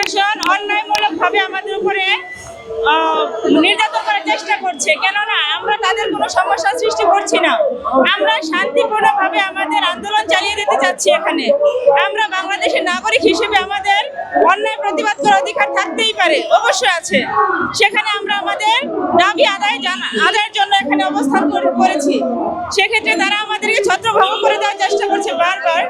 প্রশাসন অন্যায়মূলকভাবে আমাদের উপরে নির্যাতন করার চেষ্টা করছে। কেননা আমরা তাদের কোনো সমস্যার সৃষ্টি করছি না, আমরা শান্তিপূর্ণভাবে আমাদের আন্দোলন চালিয়ে যেতে চাচ্ছি। এখানে আমরা বাংলাদেশের নাগরিক হিসেবে আমাদের অন্যায় প্রতিবাদ করার অধিকার থাকতেই পারে, অবশ্যই আছে। সেখানে আমরা আমাদের দাবি আদায়ের জন্য এখানে অবস্থান করেছি। সেক্ষেত্রে তারা আমাদেরকে ছত্রভঙ্গ করে দেওয়ার চেষ্টা করছে বারবার,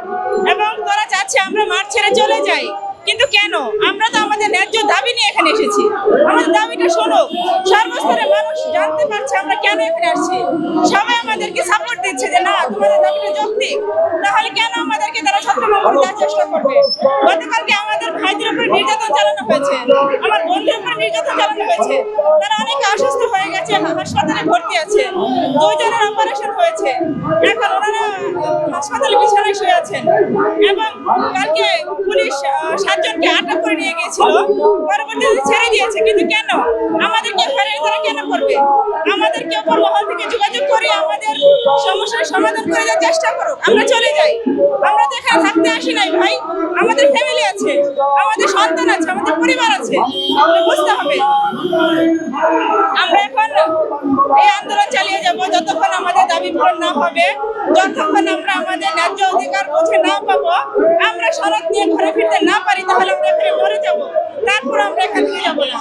এবং তারা চাচ্ছে আমরা মাঠ ছেড়ে চলে যাই। কিন্তু কেন? আমরা তো আমাদের ন্যায্য দাবি নিয়ে এখানে এসেছি। আমাদের দাবিটা শোনো, সর্বস্তরের মানুষ জানতে পারছে আমরা কেন এখানে আসছি। সবাই আমাদেরকে সাপোর্ট দিচ্ছে যে না, তোমাদের দাবিটা যৌক্তিক। তাহলে কেন আমাদেরকে তারা ছত্রভঙ্গ করে দেওয়ার চেষ্টা করবে? গতকালকে আমাদের ভাইদের উপর নির্যাতন চালানো হয়েছে, আমার বন্ধুর উপর নির্যাতন চালানো হয়েছে। তারা অনেকে অসুস্থ হয়ে গেছে, হাসপাতালে ভর্তি আছে, 2 জনের অপারেশন হয়েছে, এখন ওনারা হাসপাতালে বিছানায় শুয়ে আছেন। এবং কালকে পুলিশ 7 জনকে আটক করে নিয়ে গিয়েছিল, পরবর্তীতে ছেড়ে দিয়েছে। কিন্তু কেন? আমাদেরকে তারা কেন করবে? আমাদেরকে অপর মহল থেকে যোগাযোগ করে আমাদের সমস্যার সমাধান করে দেওয়ার চেষ্টা করুক, আমরা চলে যাই। আমরা তো এখানে থাকতে আসি নাই ভাই, আমাদের ফ্যামিলি আছে, আমাদের সন্তান আছে, আমাদের পরিবার আছে, বুঝতে হবে। আমরা এখন এই আন্দোলন চালিয়ে যাব যতক্ষণ আমাদের দাবি পূরণ না হবে, যতক্ষণ আমরা আমাদের ন্যায্য অধিকার বুঝে না পাবো, আমরা সড়ক নিয়ে ঘরে ফিরতে না পারি, তাহলে আমরা এখানে মরে যাব। তারপর আমরা এখান থেকে যাবো না।